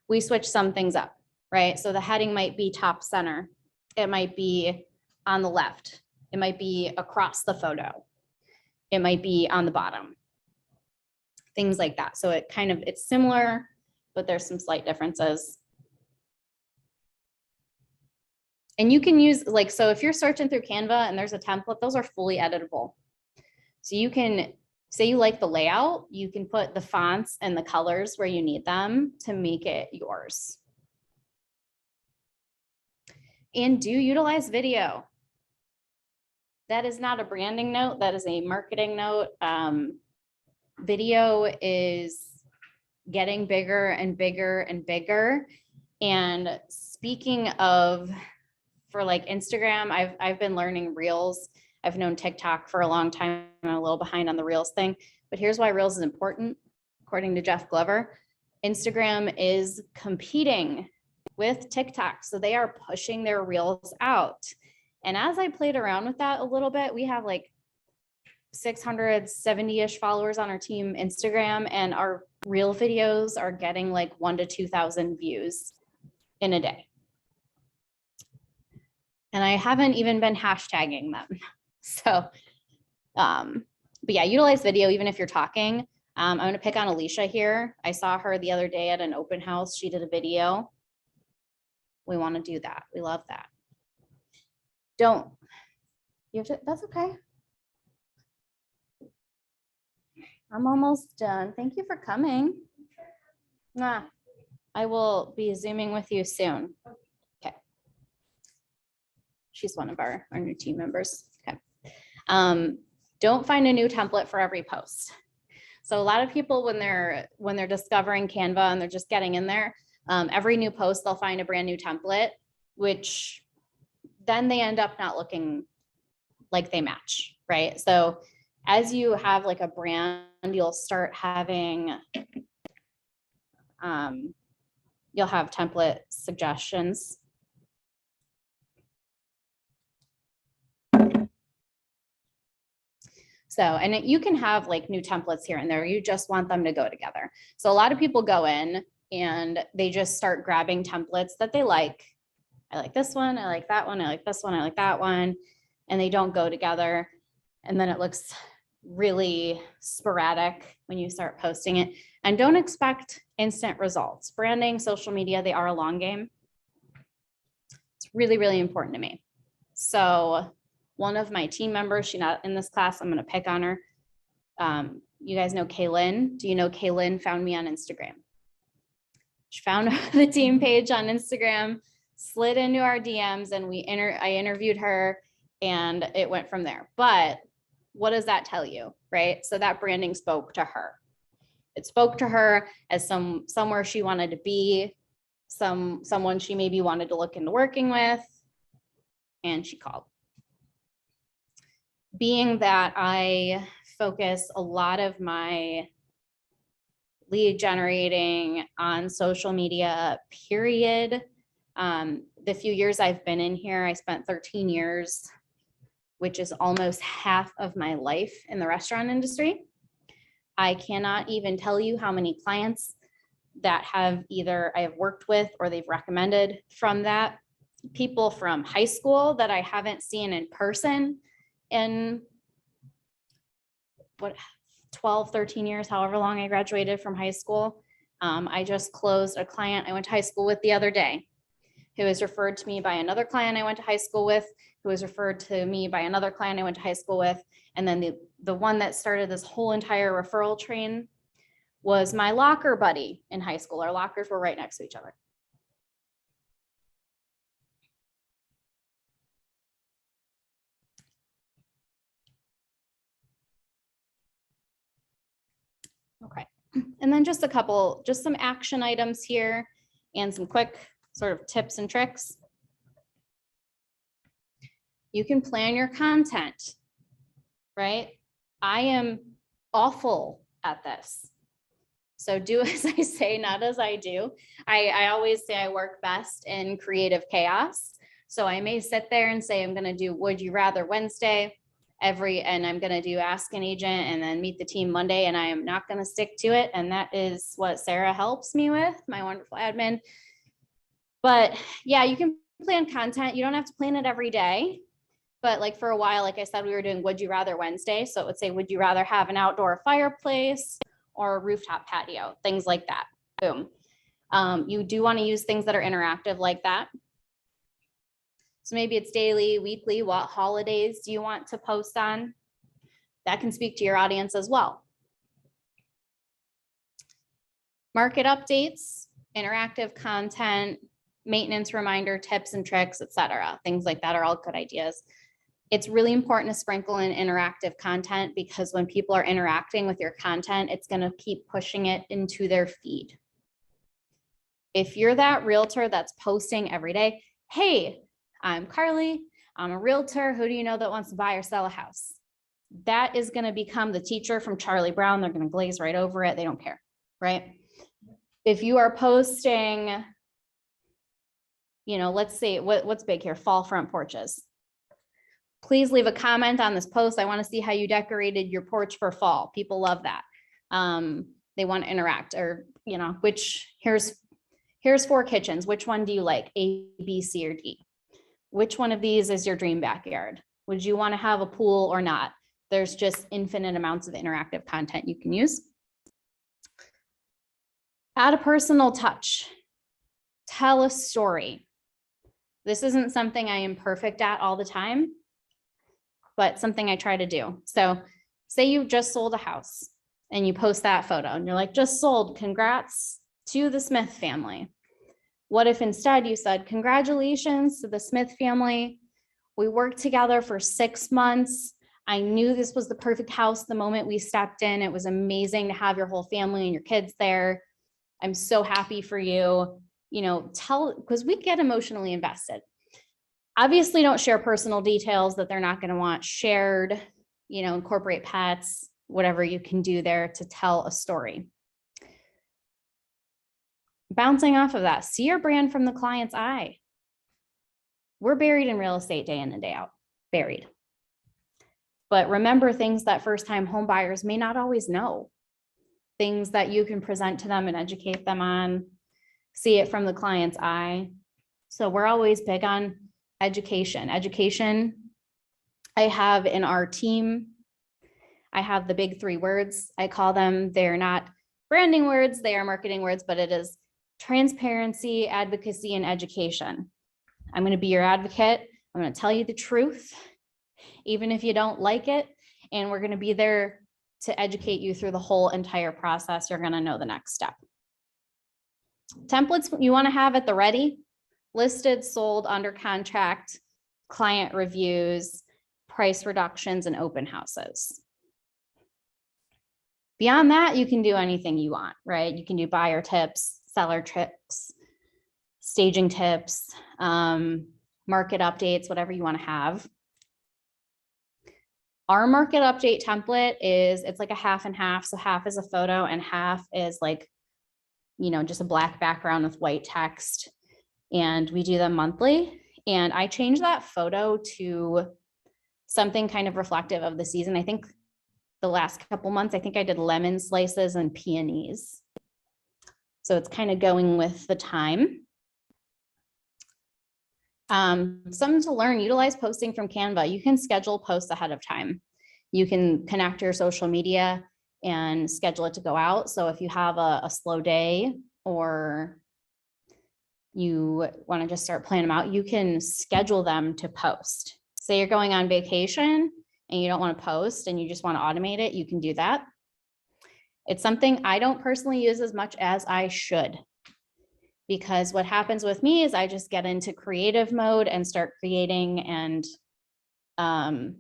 We switch some things up, right? So the heading might be top center. It might be on the left. It might be across the photo. It might be on the bottom. Things like that. So it's similar, but there's some slight differences. And you can use so if you're searching through Canva and there's a template, those are fully editable. So you can say you like the layout, you can put the fonts and the colors where you need them to make it yours. And do utilize video. That is not a branding note, that is a marketing note. Video is getting bigger and bigger and bigger. And speaking of, for like Instagram, I've been learning Reels. I've known TikTok for a long time. I'm a little behind on the Reels thing, but here's why Reels is important. According to Jeff Glover, Instagram is competing with TikTok. So they are pushing their Reels out. And as I played around with that a little bit, we have like 670-ish followers on our team Instagram, and our Reel videos are getting like 1,000 to 2,000 views in a day. And I haven't even been hashtagging them. So, but yeah, utilize video even if you're talking. I'm going to pick on Alicia here. I saw her the other day at an open house. She did a video. We want to do that. We love that. That's okay. I'm almost done. Thank you for coming. Nah, I will be Zooming with you soon. Okay. She's one of our new team members. Okay. Don't find a new template for every post. So a lot of people, when they're discovering Canva and they're just getting in there, every new post, they'll find a brand new template, which then they end up not looking like they match, right? So as you have like a brand, you'll start having, you'll have template suggestions. So, and you can have like new templates here and there. You just want them to go together. So a lot of people go in and they just start grabbing templates that they like. I like this one, I like that one, I like this one, I like that one, and they don't go together. And then it looks really sporadic when you start posting it. And don't expect instant results. Branding, social media, they are a long game. It's really, really important to me. So one of my team members, she's not in this class, I'm going to pick on her. You guys know Kaylin. Do you know Kaylin found me on Instagram? She found the team page on Instagram, slid into our DMs, and I interviewed her, and it went from there. But what does that tell you, right? So that branding spoke to her. It spoke to her as somewhere she wanted to be, someone she maybe wanted to look into working with, and she called. Being that I focus a lot of my lead generating on social media, period. The few years I've been in here, I spent 13 years, which is almost half of my life in the restaurant industry. I cannot even tell you how many clients that have either I have worked with or they've recommended from that. People from high school that I haven't seen in person in 12, 13 years, however long I graduated from high school. I just closed a client I went to high school with the other day, who was referred to me by another client I went to high school with, who was referred to me by another client I went to high school with. And then the one that started this whole entire referral train was my locker buddy in high school. Our lockers were right next to each other. Okay, and then just some action items here and some quick sort of tips and tricks. You can plan your content, right? I am awful at this. So do as I say, not as I do. I always say I work best in creative chaos. So I may sit there and say, I'm gonna do Would You Rather Wednesday, and I'm gonna do Ask an Agent and then Meet the Team Monday, and I am not gonna stick to it. And that is what Sarah helps me with, my wonderful admin. But yeah, you can plan content. You don't have to plan it every day. But like for a while, like I said, we were doing Would You Rather Wednesday. So it would say, would you rather have an outdoor fireplace or a rooftop patio? Things like that. Boom. You do want to use things that are interactive like that. So maybe it's daily, weekly. What holidays do you want to post on? That can speak to your audience as well. Market updates, interactive content, maintenance reminder, tips and tricks, etc. Things like that are all good ideas. It's really important to sprinkle in interactive content because when people are interacting with your content, it's going to keep pushing it into their feed. If you're that realtor that's posting every day, hey, I'm Carly, I'm a realtor. Who do you know that wants to buy or sell a house? That is going to become the teacher from Charlie Brown. They're going to glaze right over it. They don't care, right? If you are posting, you know, let's say what's big here, fall front porches. Please leave a comment on this post. I want to see how you decorated your porch for fall. People love that. They want to interact, or, you know, here's 4 kitchens. Which one do you like? A, B, C, or D? Which one of these is your dream backyard? Would you want to have a pool or not? There's just infinite amounts of interactive content you can use. Add a personal touch. Tell a story. This isn't something I am perfect at all the time, but something I try to do. So say you just sold a house and you post that photo and you're like, just sold, congrats to the Smith family. What if instead you said, congratulations to the Smith family. We worked together for 6 months. I knew this was the perfect house the moment we stepped in. It was amazing to have your whole family and your kids there. I'm so happy for you. You know, because we get emotionally invested. Obviously, don't share personal details that they're not going to want shared. You know, incorporate pets, whatever you can do there to tell a story. Bouncing off of that, see your brand from the client's eye. We're buried in real estate day in and day out, buried. But remember things that first-time home buyers may not always know. Things that you can present to them and educate them on, see it from the client's eye. So we're always big on education. Education, I have in our team, I have the big 3 words. I call them, they're not branding words, they are marketing words, but it is transparency, advocacy, and education. I'm going to be your advocate. I'm going to tell you the truth, even if you don't like it. And we're going to be there to educate you through the whole entire process. You're going to know the next step. Templates you want to have at the ready: listed, sold, under contract, client reviews, price reductions, and open houses. Beyond that, you can do anything you want, right? You can do buyer tips, seller tips, staging tips, market updates, whatever you want to have. Our market update template is, it's like a half and half. So half is a photo and half is like, you know, just a black background with white text. And we do them monthly. And I changed that photo to something kind of reflective of the season. I think the last couple months, I think I did lemon slices and peonies. So it's kind of going with the time. Something to learn: utilize posting from Canva. You can schedule posts ahead of time. You can connect your social media and schedule it to go out. So if you have a slow day or you want to just start planning them out, you can schedule them to post. Say you're going on vacation and you don't want to post and you just want to automate it, you can do that. It's something I don't personally use as much as I should, because what happens with me is I just get into creative mode and start creating, and I'm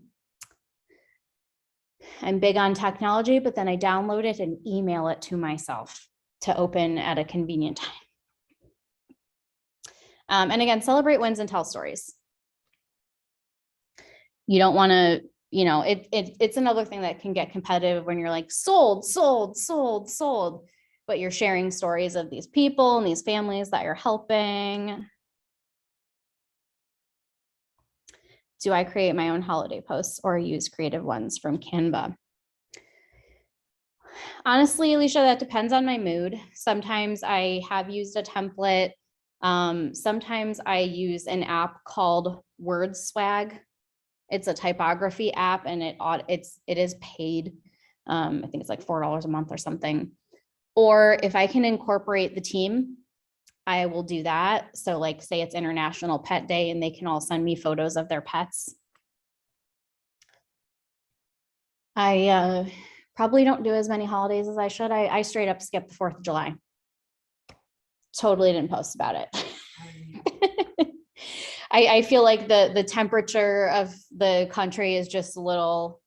big on technology, but then I download it and email it to myself to open at a convenient time. And again, celebrate wins and tell stories. You don't want to, you know, it's another thing that can get competitive when you're like sold, sold, sold, sold, but you're sharing stories of these people and these families that you're helping. Do I create my own holiday posts or use creative ones from Canva? Honestly, Alicia, that depends on my mood. Sometimes I have used a template. Sometimes I use an app called WordSwag. It's a typography app, and it is paid. I think it's like $4 a month or something. Or if I can incorporate the team, I will do that. So like, say it's International Pet Day and they can all send me photos of their pets. I probably don't do as many holidays as I should. I straight up skipped the 4th of July. Totally didn't post about it. I feel like the temperature of the country is just a little,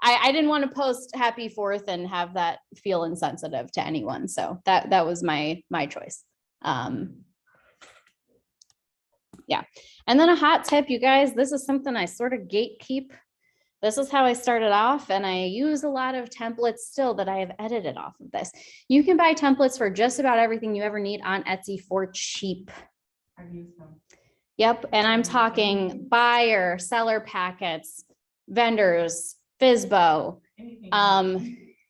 I didn't want to post happy 4th and have that feel insensitive to anyone. So that was my choice. Yeah. And then a hot tip, you guys, this is something I sort of gatekeep. This is how I started off, and I use a lot of templates still that I have edited off of this. You can buy templates for just about everything you ever need on Etsy for cheap. I've used them. Yep. And I'm talking buyer, seller packets, vendors, FSBO,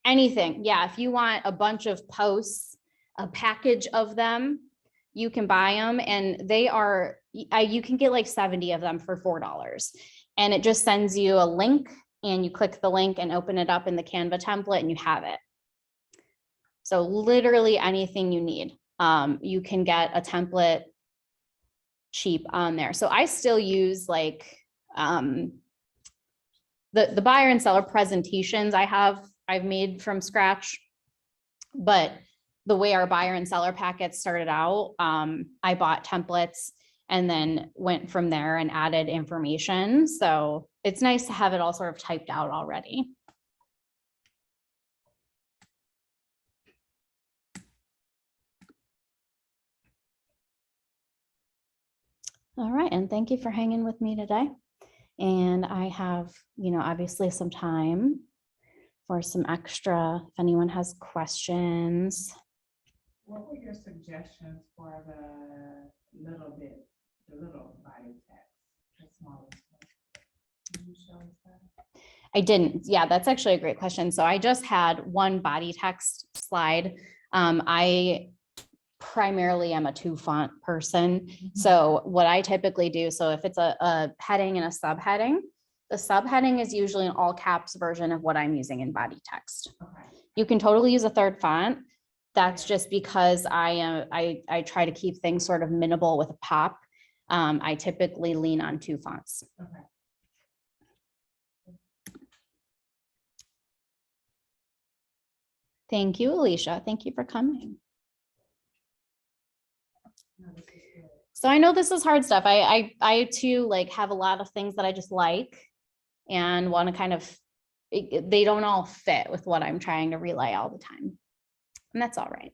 anything. Yeah. If you want a bunch of posts, a package of them, you can buy them, and they are, you can get like 70 of them for $4. And it just sends you a link, and you click the link and open it up in the Canva template and you have it. So literally anything you need, you can get a template cheap on there. So I still use like the buyer and seller presentations I've made from scratch, but the way our buyer and seller packets started out, I bought templates and then went from there and added information. So it's nice to have it all sort of typed out already. All right, and thank you for hanging with me today. And I have, obviously some time for some extra, if anyone has questions. What were your suggestions for the little body text, the smallest one? Did you show us that? I didn't. Yeah, that's actually a great question. So I just had one body text slide. I primarily am a 2-font person. So what I typically do, so if it's a heading and a subheading, the subheading is usually an all caps version of what I'm using in body text. Okay. You can totally use a third font. That's just because I try to keep things sort of minimal with a pop. I typically lean on 2 fonts. Okay. Thank you, Alicia. Thank you for coming. No, this is good. So I know this is hard stuff. I too like have a lot of things that I just like and want to kind of, they don't all fit with what I'm trying to relay all the time. And that's all right.